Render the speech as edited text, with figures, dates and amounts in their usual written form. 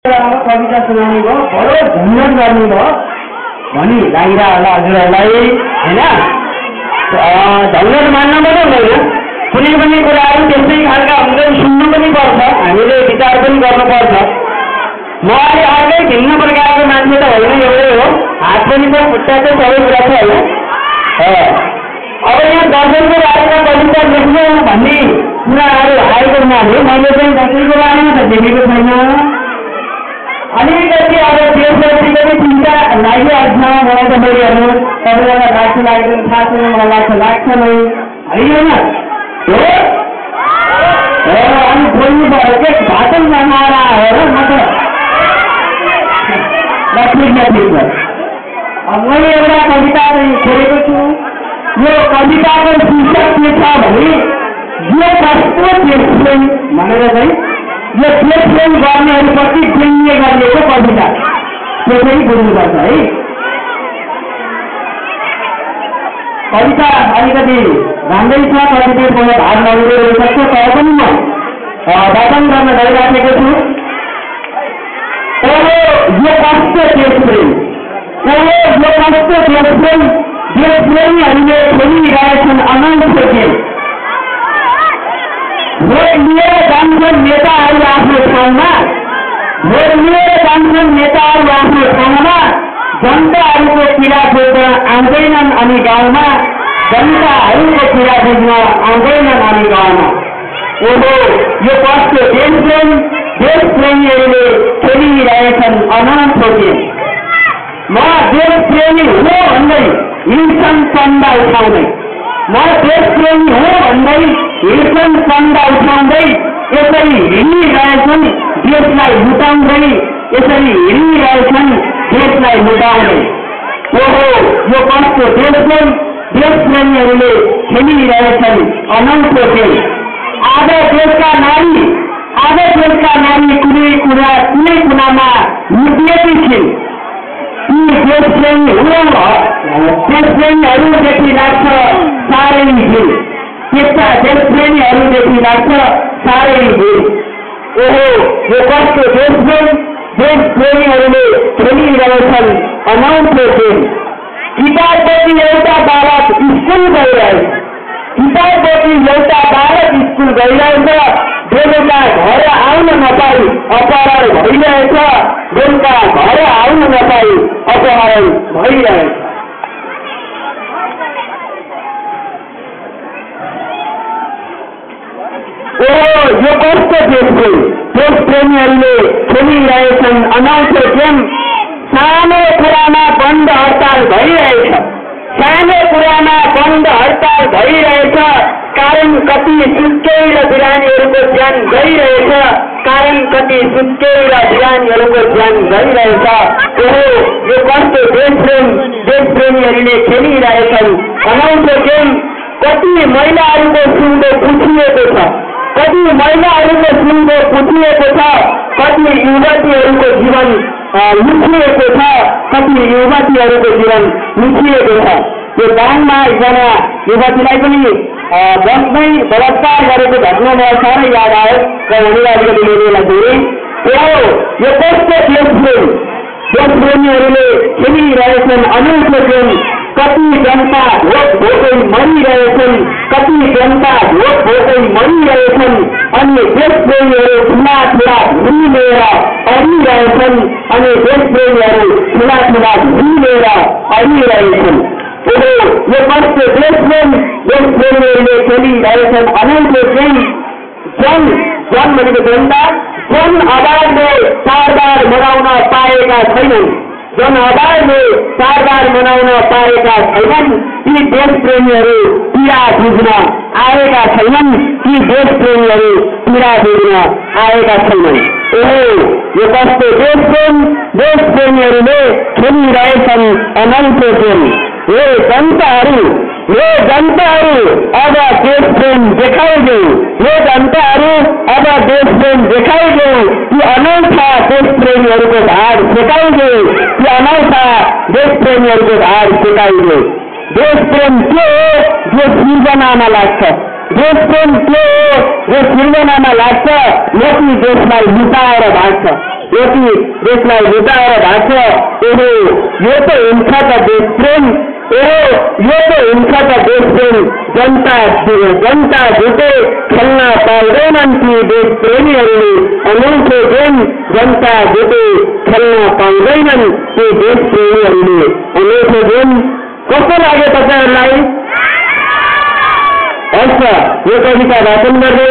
कविता सुनाउने भयो, बडो झन्झट गर्ने भयो भनी लागिरह होला हजुरहरूलाई होइन। झन्झट मान्न मात्रै हुँदैन, कुनै पनि कुराहरू त्यस्तै खालका हुँदैन, सुन्नु पनि पर्छ, हामीले विचार पनि गर्नुपर्छ। म अहिले अर्कै भिन्न प्रकारको मान्छे त होइन, एउटै हो, हात पनि छ, खुट्टा चाहिँ सबै कुरा छ होइन। अब यहाँ दर्शनको बारेमा कविता लेख्नु भन्ने कुराहरू आएको हुनाले मैले चाहिँ दर्शनको बारेमा त लेखेको छैन। अलिकति अब देशवासीको पनि चिन्ता लागिहाल्छ मलाई त। मैले तपाईँलाई लाग्छ थाहा छैन, मलाई लाग्छ नै होइन। अनि बोल्नु पऱ्यो के भाषण बनाएर आएर म त ठिक छ। अब मैले एउटा कविता चाहिँ छोडेको छु। यो कविताको शीर्षक के छ भने यो कस्तो देशप्रेम भनेर चाहिँ यो देशप्रेम गर्नेहरूप्रति व्यङ्ग्य गरिएको कविता, त्यो पनि बुझ्नुपर्छ है। कविता अलिकति राम्रै छ, कतिपय भाग नलिँदै सक्छ, तर पनि म वाचन गर्न गइराखेको छु। यो कस्तो देशप्रेम, यो कस्तो देशप्रेम, देशप्रेमीहरूले खेलिरहेछन् अनन्त खेल। भोट लिएर जान्छन् नेताहरू आफ्नो ठाउँमा, भोट लिएर जान्छन् नेताहरू आफ्नो ठाउँमा, जनताहरूको पीडा बुझ्न आउँदैनन् अनि गाउँमा, जनताहरूको पीडा बुझ्न आउँदैनन् अनि गाउँमा। ओहो यो कस्तो देशप्रेम, देशप्रेमीहरूले खेलिरहेछन् अनन्त खेल। म देशप्रेमी हो भन्दै हिँड्छन् चन्दा उठाउँदै, म देशप्रेमी हो भन्दै हिँड्छन् चन्दा उठाउँदै, यसरी हिँडिरहेछन् देशलाई लुटाउँदै, यसरी हिँडिरहेछन् देशलाई लुटाउँदै। ओहो यो कस्तो देशप्रेम, देशप्रेमीहरूले खेलिरहेछन् अनन्त खेल। आज देशका नारी कुनै कुनामा लुटिएकी छिन्। यी देशप्रेमीहरूदेखि लाग्छ साह्रै भिड, त्यस्ता देशप्रेमीहरूदेखि लाग्छ साह्रै भिड। ओहो यो कस्तो देशप्रेम, देशप्रेमीहरूले खेलिरहेछन् अनौठो खेल। किताबदेखि एउटा बालक स्कुल गइरहेछ, किताबदेखि एउटा बालक स्कुल गइरहेछ, बेलुका घर आउन नपाई अपहरण भइरहेछ, बेलुका घर आउन नपाई अपहरण भइरहेछ। ओहो यो कस्तो देशप्रेम, देशप्रेमीहरूले खेलिरहेछन् अनौठो गेम। सानो कुरामा बन्द हडताल भइरहेछ, सानो कुरामा बन्द हडताल भइरहेछ, कारण कति सुत्के र बिरामीहरूको ज्यान गइरहेछ, कारण कति सुत्के र बिरामीहरूको ज्यान गइरहेछ। ओहो यो कस्तो देशप्रेम, देशप्रेमीहरूले खेलिरहेछन् अनौठो गेम। कति महिलाहरूको सुँगो पुछिएको छ, कति महिलाहरूको सुँगो पुछिएको छ, कति युवतीहरूको जीवन लुटिएको छ, कति युवतीहरूको जीवन लुटिएको छ। यो दाङमा एकजना युवतीलाई पनि बसमै बलात्कार गरेको घटना मलाई साह्रै याद आयो र उनीलाई अलिकति मेरोलाई जोडेँ। यो कस्तो देशप्रेम, देशप्रेमीहरूले खेलिरहेछन् अनौठो गेम। कति जनता भोट भोकै मरिरहेछन्, कति जनता भोट भोकै मरिरहेछन्, अनि देशप्रेमीहरू ठुला ठुला धुली लिएर अडिरहेछन्, अनि देशप्रेमीहरू ठुला ठुला धुली लिएर अडिरहेछन्। यो कस्तो देशप्रेम, देशप्रेमीहरूले खेलिरहेछन् अनौठो गेम। जन भनेको जनता, जन आधारले चाडबाड मनाउन पाएका छैनन्, जन आधारले चाडबाड मनाउन पाएका छैनन्। ती देशप्रेमीहरू पीडा बुझ्न आएका छैनन्, ती देशप्रेमीहरू पीडा बुझ्न आएका छैनन्। ओहो यो कस्तो देशप्रेम, देशप्रेमीहरूले खेलिरहेछन् अनौठो गेम। हे जनताहरू अब देशप्रेम देखाइदेऊ, हे जनताहरू अब देशप्रेम देखाइदेऊ, ती अनौठा देशप्रेमीहरूको भाग सेकाइदेऊ, ती अनौठा देशप्रेमीहरूको भाग सेकाइदेऊ। देशप्रेम के हो जो सृजनामा लाग्छ, देशप्रेम के हो जो सृजनामा लाग्छ, लोकी देशलाई लुटाएर भाग्छ। यति देशलाई लुटाएर भएको छ। यो त हुन्छ त देशप्रेम, यो त हुन्छ त देशप्रेम। जनता जुटे खेल्न पाउँदैनन् ती देशप्रेमीहरूले अनौठो गेम। जनता जुटे खेल्न पाउँदैनन् ती देशप्रेमीहरूले अनौठो गेम। कस्तो लाग्यो तपाईहरूलाई? हस्, यो कविता वाचन गर्दै